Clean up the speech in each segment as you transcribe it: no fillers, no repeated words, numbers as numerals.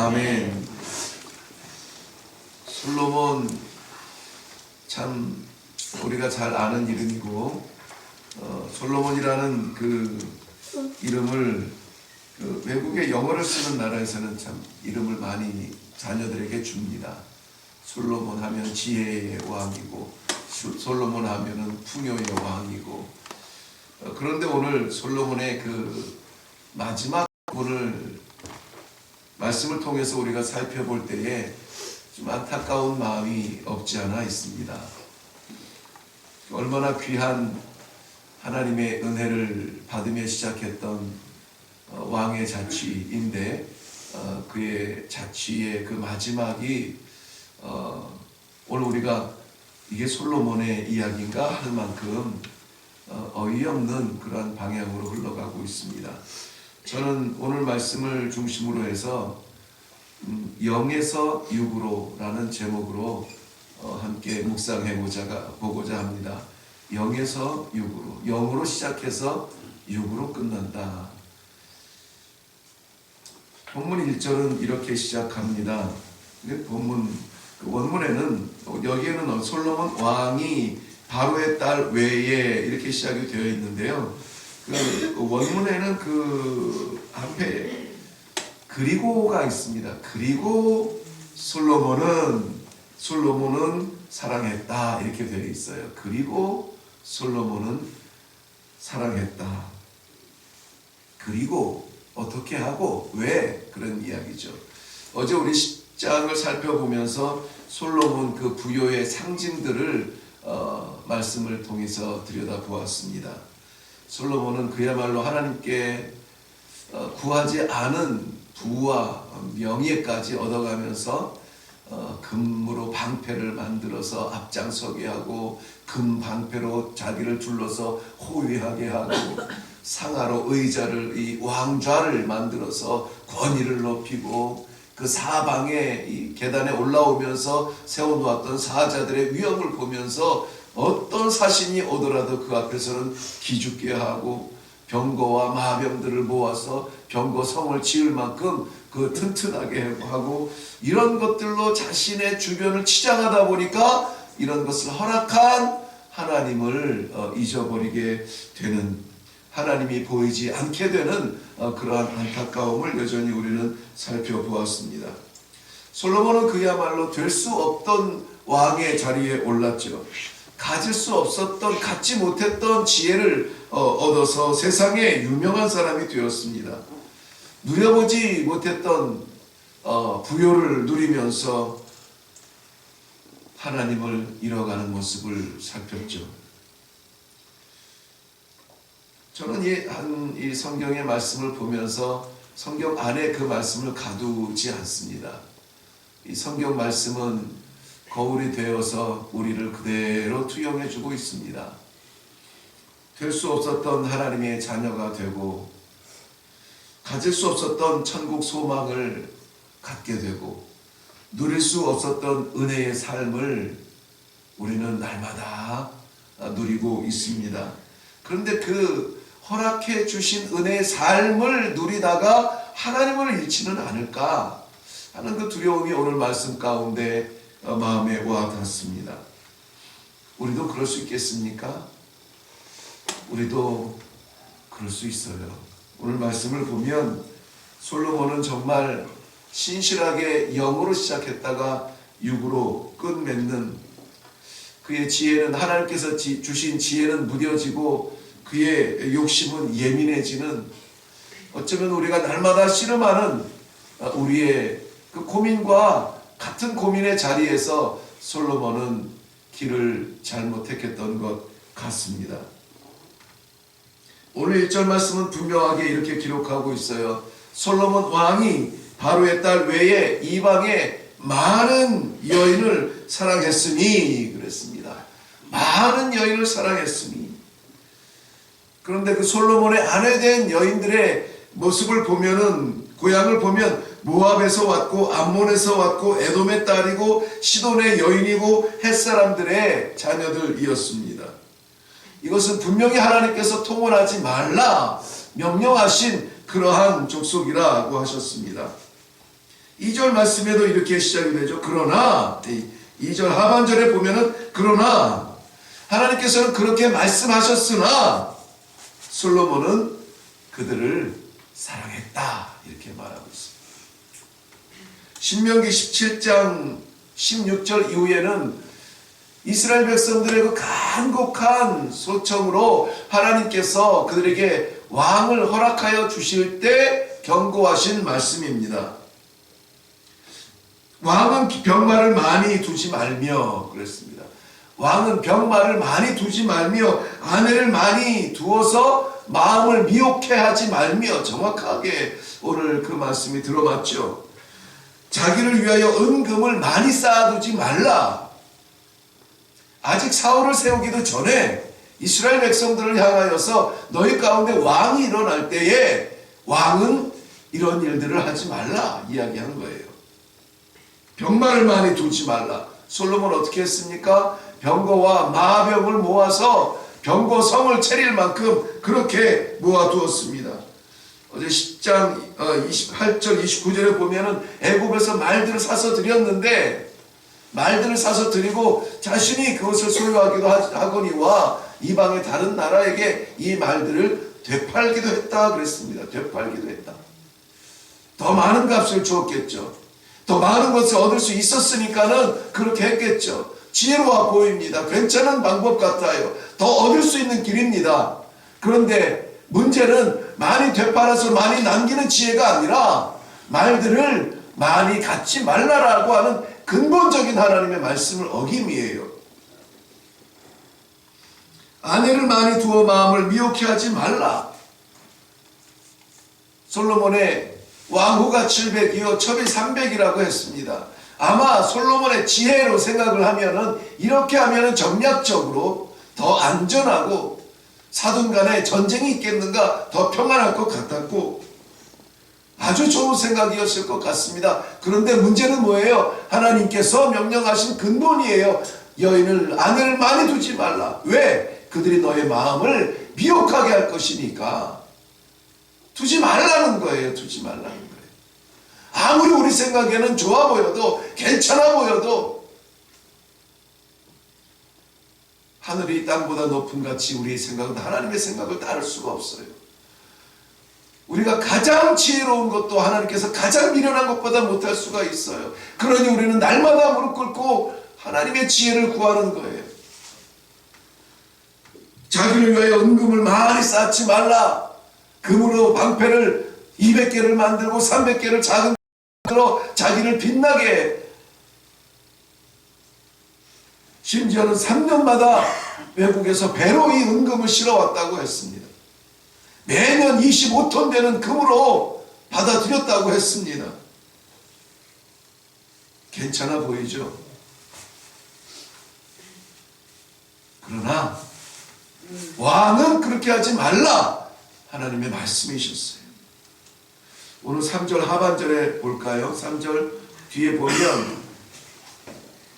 아멘. 솔로몬 참 우리가 잘 아는 이름이고, 솔로몬이라는 그 이름을 외국의 영어를 쓰는 나라에서는 참 이름을 많이 자녀들에게 줍니다. 솔로몬 하면 지혜의 왕이고, 솔로몬 하면은 풍요의 왕이고. 그런데 오늘 솔로몬의 그 마지막 부분을 말씀을 통해서 우리가 살펴볼 때에 좀 안타까운 마음이 없지 않아 있습니다. 얼마나 귀한 하나님의 은혜를 받으며 시작했던 왕의 자취인데, 그의 자취의 그 마지막이 오늘 우리가 이게 솔로몬의 이야기인가 할 만큼 어이없는 그러한 방향으로 흘러가고 있습니다. 저는 오늘 말씀을 중심으로 해서 0에서 6으로 라는 제목으로 함께 묵상해보고자 합니다. 0에서 6으로, 0으로 시작해서 6으로 끝난다. 본문 1절은 이렇게 시작합니다. 본문 원문에는, 여기에는 솔로몬 왕이 바로의 딸 외에 이렇게 시작이 되어 있는데요. 그 원문에는 그 앞에 그리고가 있습니다. 그리고 솔로몬은 사랑했다 이렇게 되어 있어요. 그리고 솔로몬은 사랑했다. 그리고 어떻게 하고 왜, 그런 이야기죠. 어제 우리 10장을 살펴보면서 솔로몬 그 부요의 상징들을 말씀을 통해서 들여다보았습니다. 솔로몬은 그야말로 하나님께 구하지 않은 부와 명예까지 얻어가면서 금으로 방패를 만들어서 앞장서게 하고, 금 방패로 자기를 둘러서 호위하게 하고, 상하로 의자를, 이 왕좌를 만들어서 권위를 높이고, 그 사방에 이 계단에 올라오면서 세워놓았던 사자들의 위엄을 보면서 어떤 사신이 오더라도 그 앞에서는 기죽게 하고, 병거와 마병들을 모아서 병거성을 지을 만큼 그 튼튼하게 하고, 이런 것들로 자신의 주변을 치장하다 보니까 이런 것을 허락한 하나님을 잊어버리게 되는, 하나님이 보이지 않게 되는 그러한 안타까움을 여전히 우리는 살펴보았습니다. 솔로몬은 그야말로 될 수 없던 왕의 자리에 올랐죠. 가질 수 없었던, 갖지 못했던 지혜를 얻어서 세상에 유명한 사람이 되었습니다. 누려보지 못했던 부요를 누리면서 하나님을 잃어가는 모습을 살폈죠. 저는 이 성경의 말씀을 보면서 성경 안에 그 말씀을 가두지 않습니다. 이 성경 말씀은 거울이 되어서 우리를 그대로 투영해주고 있습니다. 될 수 없었던 하나님의 자녀가 되고, 가질 수 없었던 천국 소망을 갖게 되고, 누릴 수 없었던 은혜의 삶을 우리는 날마다 누리고 있습니다. 그런데 그 허락해 주신 은혜의 삶을 누리다가 하나님을 잃지는 않을까 하는 그 두려움이 오늘 말씀 가운데 마음에 와닿습니다. 우리도 그럴 수 있겠습니까? 우리도 그럴 수 있어요. 오늘 말씀을 보면 솔로몬은 정말 신실하게 0으로 시작했다가 6으로 끝맺는, 그의 지혜는, 하나님께서 주신 지혜는 무뎌지고 그의 욕심은 예민해지는, 어쩌면 우리가 날마다 씨름하는 우리의 그 고민과 같은 고민의 자리에서 솔로몬은 길을 잘못 택했던 것 같습니다. 오늘 1절 말씀은 분명하게 이렇게 기록하고 있어요. 솔로몬 왕이 바로의 딸 외에 이방의 많은 여인을 사랑했으니, 그랬습니다. 많은 여인을 사랑했으니. 그런데 그 솔로몬의 아내된 여인들의 모습을 보면은, 고향을 보면 모압에서 왔고, 암몬에서 왔고, 에돔의 딸이고, 시돈의 여인이고, 햇사람들의 자녀들이었습니다. 이것은 분명히 하나님께서 통혼하지 말라 명령하신 그러한 족속이라고 하셨습니다. 2절 말씀에도 이렇게 시작이 되죠. 그러나 2절 하반절에 보면은 그러나 하나님께서는 그렇게 말씀하셨으나 솔로몬은 그들을 사랑했다 이렇게 말하고 있습니다. 신명기 17장 16절 이후에는 이스라엘 백성들의 그 간곡한 소청으로 하나님께서 그들에게 왕을 허락하여 주실 때 경고하신 말씀입니다. 왕은 병마를 많이 두지 말며 그랬습니다. 왕은 병마를 많이 두지 말며 아내를 많이 두어서 마음을 미혹해 하지 말며, 정확하게 오늘 그 말씀이 들어맞죠. 자기를 위하여 은금을 많이 쌓아두지 말라. 아직 사울을 세우기도 전에 이스라엘 백성들을 향하여서 너희 가운데 왕이 일어날 때에 왕은 이런 일들을 하지 말라 이야기한 거예요. 병마를 많이 두지 말라. 솔로몬 어떻게 했습니까? 병거와 마병을 모아서 병거성을 차릴 만큼 그렇게 모아두었습니다. 어제 10장 28절 29절에 보면은 애굽에서 말들을 사서 드렸는데, 말들을 사서 드리고 자신이 그것을 소유하기도 하거니와 이방의 다른 나라에게 이 말들을 되팔기도 했다 그랬습니다. 되팔기도 했다. 더 많은 값을 주었겠죠. 더 많은 것을 얻을 수 있었으니까는 그렇게 했겠죠. 지혜로워 보입니다. 괜찮은 방법 같아요. 더 얻을 수 있는 길입니다. 그런데 문제는 많이 되팔아서 많이 남기는 지혜가 아니라 말들을 많이 갖지 말라라고 하는 근본적인 하나님의 말씀을 어김이에요. 아내를 많이 두어 마음을 미혹해 하지 말라. 솔로몬의 왕후가 700이요 첩이 300이라고 했습니다. 아마 솔로몬의 지혜로 생각을 하면은 이렇게 하면은 전략적으로 더 안전하고 사돈 간에 전쟁이 있겠는가 더 평안할 것 같았고 아주 좋은 생각이었을 것 같습니다. 그런데 문제는 뭐예요? 하나님께서 명령하신 근본이에요. 여인을 아내를 많이 두지 말라. 왜? 그들이 너의 마음을 미혹하게 할 것이니까 두지 말라는 거예요. 두지 말라는 거예요. 아무리 우리 생각에는 좋아 보여도 괜찮아 보여도 하늘이 땅보다 높은 같이 우리의 생각은 하나님의 생각을 따를 수가 없어요. 우리가 가장 지혜로운 것도 하나님께서 가장 미련한 것보다 못할 수가 있어요. 그러니 우리는 날마다 무릎 꿇고 하나님의 지혜를 구하는 거예요. 자기를 위하여 은금을 많이 쌓지 말라. 금으로 방패를 200개를 만들고 300개를 작은 만들어 자기를 빛나게, 심지어는 3년마다 외국에서 배로 이 은금을 실어왔다고 했습니다. 매년 25톤 되는 금으로 받아들였다고 했습니다. 괜찮아 보이죠? 그러나 왕은 그렇게 하지 말라 하나님의 말씀이셨어요. 오늘 3절 하반절에 볼까요? 3절 뒤에 보면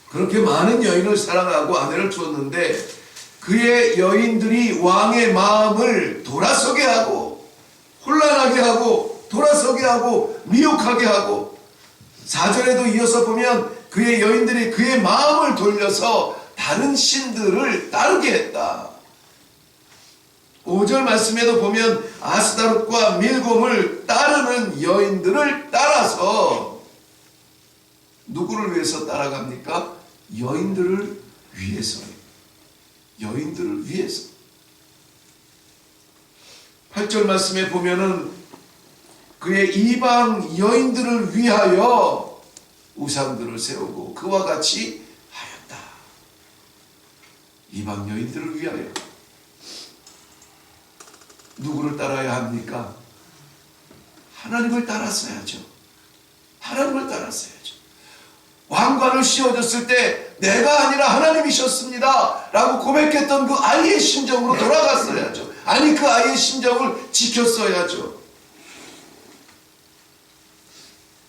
그렇게 많은 여인을 사랑하고 아내를 주었는데 그의 여인들이 왕의 마음을 돌아서게 하고 혼란하게 하고 돌아서게 하고 미혹하게 하고, 4절에도 이어서 보면 그의 여인들이 그의 마음을 돌려서 다른 신들을 따르게 했다. 5절 말씀에도 보면 아스다롯과 밀곰을 따르는 여인들을 따라서 누구를 위해서 따라갑니까? 여인들을 위해서요. 여인들을 위해서. 8절 말씀에 보면은 그의 이방 여인들을 위하여 우상들을 세우고 그와 같이 하였다. 이방 여인들을 위하여. 누구를 따라야 합니까? 하나님을 따랐어야죠. 하나님을 따랐어야죠. 왕관을 씌워줬을 때 내가 아니라 하나님이셨습니다 라고 고백했던 그 아이의 심정으로 돌아갔어야죠. 아니, 그 아이의 심정을 지켰어야죠.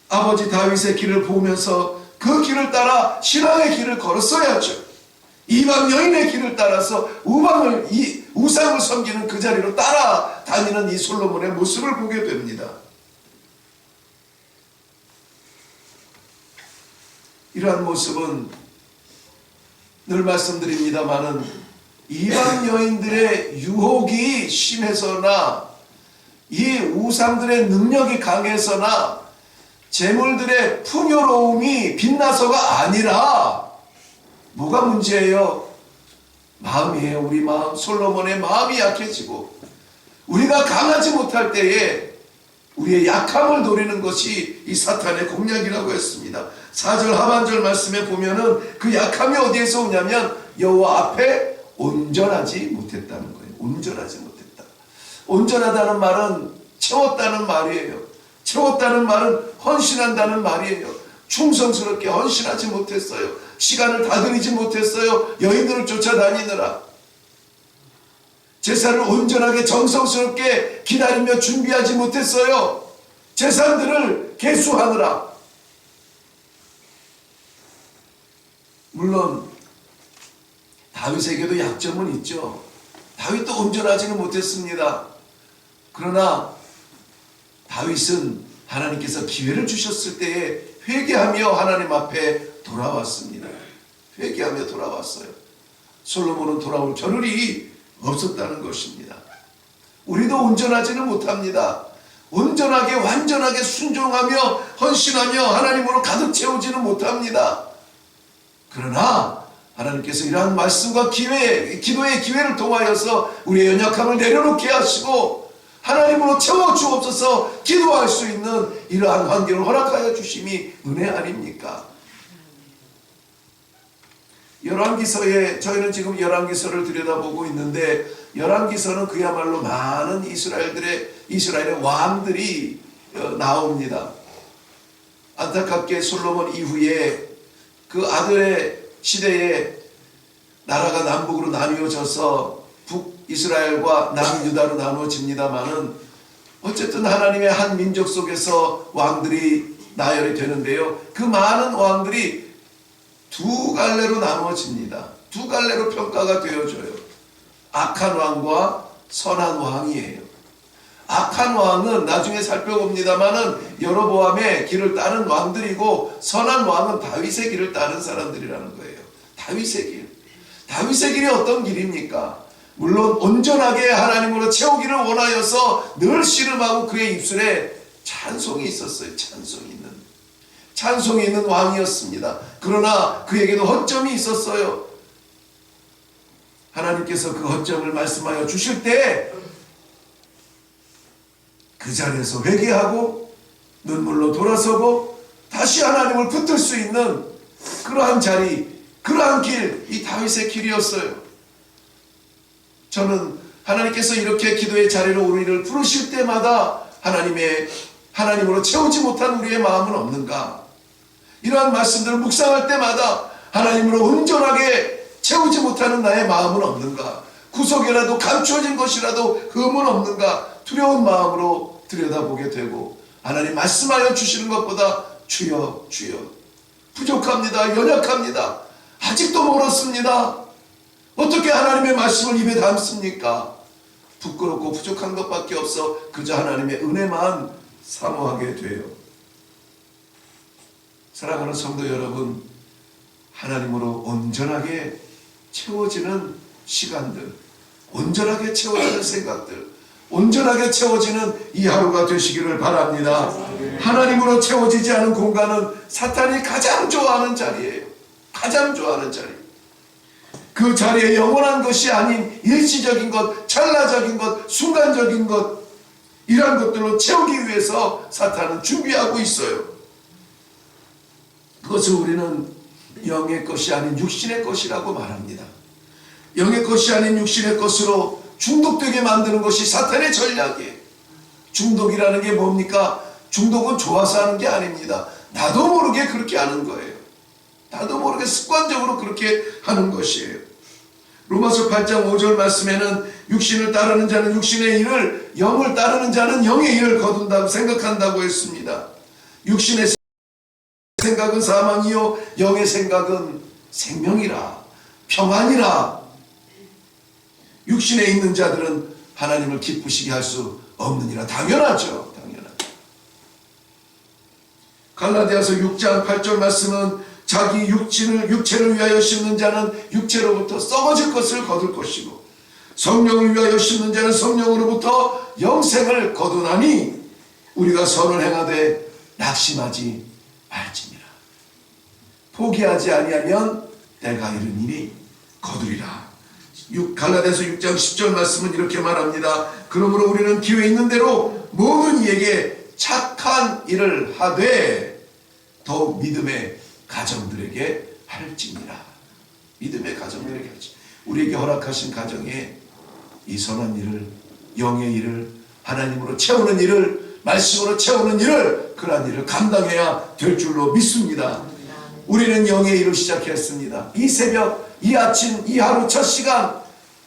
아버지 다윗의 길을 보면서 그 길을 따라 신앙의 길을 걸었어야죠. 이방 여인의 길을 따라서 우상을 섬기는 그 자리로 따라다니는 이 솔로몬의 모습을 보게 됩니다. 이러한 모습은 늘 말씀드립니다마는 이방 여인들의 유혹이 심해서나 이 우상들의 능력이 강해서나 재물들의 풍요로움이 빛나서가 아니라 뭐가 문제예요? 마음이에요. 우리 마음. 솔로몬의 마음이 약해지고 우리가 강하지 못할 때에 우리의 약함을 노리는 것이 이 사탄의 공략이라고 했습니다. 4절 하반절 말씀에 보면은 그 약함이 어디에서 오냐면 여호와 앞에 온전하지 못했다는 거예요. 온전하지 못했다. 온전하다는 말은 채웠다는 말이에요. 채웠다는 말은 헌신한다는 말이에요. 충성스럽게 헌신하지 못했어요. 시간을 다 들이지 못했어요. 여인들을 쫓아다니느라. 제사를 온전하게 정성스럽게 기다리며 준비하지 못했어요. 제사들을 계수하느라. 물론 다윗에게도 약점은 있죠. 다윗도 온전하지는 못했습니다. 그러나 다윗은 하나님께서 기회를 주셨을 때에 회개하며 하나님 앞에 돌아왔습니다. 회개하며 돌아왔어요. 솔로몬은 돌아올 겨를이 없었다는 것입니다. 우리도 온전하지는 못합니다. 온전하게 완전하게 순종하며 헌신하며 하나님으로 가득 채우지는 못합니다. 그러나 하나님께서 이러한 말씀과 기도의 기회를 통하여서 우리의 연약함을 내려놓게 하시고 하나님으로 채워주옵소서 기도할 수 있는 이러한 환경을 허락하여 주심이 은혜 아닙니까? 열왕기서에 저희는 지금 열왕기서를 들여다보고 있는데 열왕기서는 그야말로 많은 이스라엘의 왕들이 나옵니다. 안타깝게 솔로몬 이후에 그 아들의 시대에 나라가 남북으로 나뉘어져서 북이스라엘과 남유다로 나누어집니다마는 어쨌든 하나님의 한 민족 속에서 왕들이 나열이 되는데요. 그 많은 왕들이 두 갈래로 나누어집니다. 두 갈래로 평가가 되어져요. 악한 왕과 선한 왕이에요. 악한 왕은 나중에 살펴봅니다마는 여로보암의 길을 따른 왕들이고 선한 왕은 다윗의 길을 따른 사람들이라는 거예요. 다윗의 길. 다윗의 길이 어떤 길입니까? 물론 온전하게 하나님으로 채우기를 원하여서 늘 씨름하고 그의 입술에 찬송이 있었어요. 찬송이 있는 왕이었습니다. 그러나 그에게도 허점이 있었어요. 하나님께서 그 허점을 말씀하여 주실 때 그 자리에서 회개하고 눈물로 돌아서고 다시 하나님을 붙들 수 있는 그러한 자리, 그러한 길, 이 다윗의 길이었어요. 저는 하나님께서 이렇게 기도의 자리로 우리를 부르실 때마다 하나님으로 채우지 못한 우리의 마음은 없는가? 이러한 말씀들을 묵상할 때마다 하나님으로 온전하게 채우지 못하는 나의 마음은 없는가? 구석에라도 감추어진 것이라도 흠은 없는가? 두려운 마음으로 들여다보게 되고 하나님 말씀하여 주시는 것보다 주여 부족합니다. 연약합니다. 아직도 멀었습니다. 어떻게 하나님의 말씀을 입에 담습니까? 부끄럽고 부족한 것밖에 없어 그저 하나님의 은혜만 사모하게 돼요. 사랑하는 성도 여러분, 하나님으로 온전하게 채워지는 시간들, 온전하게 채워지는 생각들, 온전하게 채워지는 이 하루가 되시기를 바랍니다. 하나님으로 채워지지 않은 공간은 사탄이 가장 좋아하는 자리예요. 가장 좋아하는 자리. 그 자리에 영원한 것이 아닌 일시적인 것, 찰나적인 것, 순간적인 것, 이러한 것들로 채우기 위해서 사탄은 준비하고 있어요. 그것을 우리는 영의 것이 아닌 육신의 것이라고 말합니다. 영의 것이 아닌 육신의 것으로 중독되게 만드는 것이 사탄의 전략이에요. 중독이라는 게 뭡니까? 중독은 좋아서 하는 게 아닙니다. 나도 모르게 그렇게 하는 거예요. 나도 모르게 습관적으로 그렇게 하는 것이에요. 로마서 8장 5절 말씀에는 육신을 따르는 자는 육신의 일을, 영을 따르는 자는 영의 일을 거둔다고 생각한다고 했습니다. 육신의 생각은 사망이요 영의 생각은 생명이라, 평안이라. 육신에 있는 자들은 하나님을 기쁘시게 할 수 없느니라. 당연하죠. 갈라디아서 6장 8절 말씀은 자기 육체를 위하여 심는 자는 육체로부터 썩어질 것을 거둘 것이고 성령을 위하여 심는 자는 성령으로부터 영생을 거두나니 우리가 선을 행하되 낙심하지 말지니라. 포기하지 아니하면 때가 이른 일이 거두리라. 갈라디아서 6장 10절 말씀은 이렇게 말합니다. 그러므로 우리는 기회 있는 대로 모든 이에게 착한 일을 하되 더욱 믿음의 가정들에게 할지니라. 믿음의 가정들에게 할지니라. 우리에게 허락하신 가정에 이 선한 일을, 영의 일을, 하나님으로 채우는 일을, 말씀으로 채우는 일을, 그러한 일을 감당해야 될 줄로 믿습니다. 우리는 영의 일을 시작했습니다. 이 새벽, 이 아침, 이 하루 첫 시간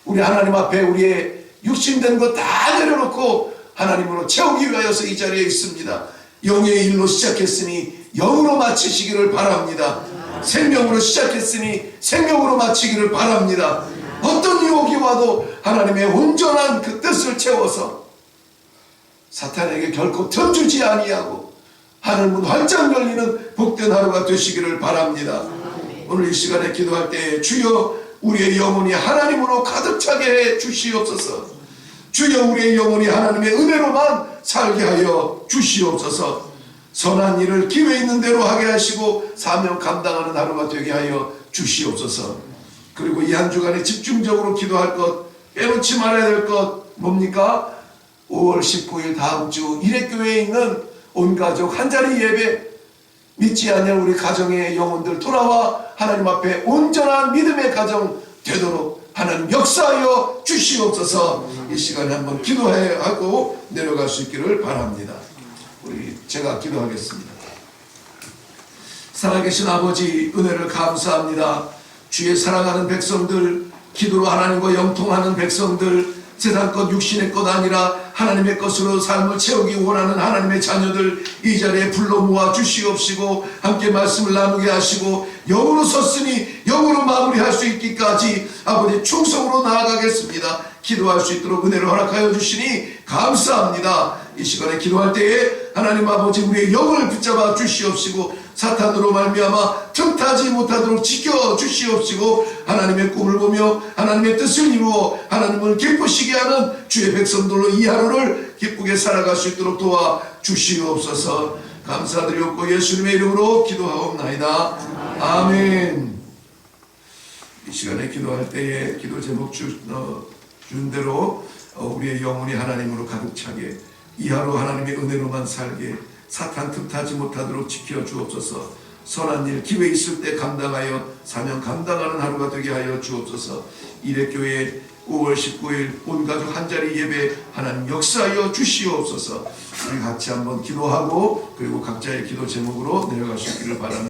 우리 하나님 앞에 우리의 육신된 것 다 내려놓고 하나님으로 채우기 위하여서 이 자리에 있습니다. 영의 일로 시작했으니 영으로 마치시기를 바랍니다. 생명으로 시작했으니 생명으로 마치기를 바랍니다. 어떤 유혹이 와도 하나님의 온전한 그 뜻을 채워서 사탄에게 결코 틈주지 아니하고 하늘문 활짝 열리는 복된 하루가 되시기를 바랍니다. 오늘 이 시간에 기도할 때 주여 우리의 영혼이 하나님으로 가득 차게 해 주시옵소서. 주여 우리의 영혼이 하나님의 은혜로만 살게 하여 주시옵소서. 선한 일을 기회 있는 대로 하게 하시고 사명 감당하는 하루가 되게 하여 주시옵소서. 그리고 이 한 주간에 집중적으로 기도할 것, 빼놓지 말아야 될 것 뭡니까? 5월 19일 다음 주 일회교회에 있는 온 가족 한자리 예배, 믿지 않는 우리 가정의 영혼들 돌아와 하나님 앞에 온전한 믿음의 가정 되도록 하나님 역사하여 주시옵소서. 이 시간에 한번 기도하고 내려갈 수 있기를 바랍니다. 제가 기도하겠습니다. 살아계신 아버지, 은혜를 감사합니다. 주의 사랑하는 백성들, 기도로 하나님과 영통하는 백성들, 세상 것 육신의 것 아니라 하나님의 것으로 삶을 채우기 원하는 하나님의 자녀들 이 자리에 불러 모아 주시옵시고 함께 말씀을 나누게 하시고 영으로 섰으니 영으로 마무리할 수 있기까지 아버지 충성으로 나아가겠습니다. 기도할 수 있도록 은혜를 허락하여 주시니 감사합니다. 이 시간에 기도할 때에 하나님 아버지 우리의 영을 붙잡아 주시옵시고 사탄으로 말미암아 틈타지 못하도록 지켜 주시옵시고 하나님의 꿈을 보며 하나님의 뜻을 이루어 하나님을 기쁘시게 하는 주의 백성들로 이 하루를 기쁘게 살아갈 수 있도록 도와 주시옵소서. 감사드리옵고 예수님의 이름으로 기도하옵나이다. 아멘. 이 시간에 기도할 때에 기도 제목 준 대로 우리의 영혼이 하나님으로 가득 차게 이 하루 하나님의 은혜로만 살게 사탄 틈타지 못하도록 지켜 주옵소서. 선한 일 기회 있을 때 감당하여 사명 감당하는 하루가 되게 하여 주옵소서. 일회교회 5월 19일 온 가족 한자리 예배 하나님 역사하여 주시옵소서. 우리 같이 한번 기도하고 그리고 각자의 기도 제목으로 내려갈 수 있기를 바랍니다.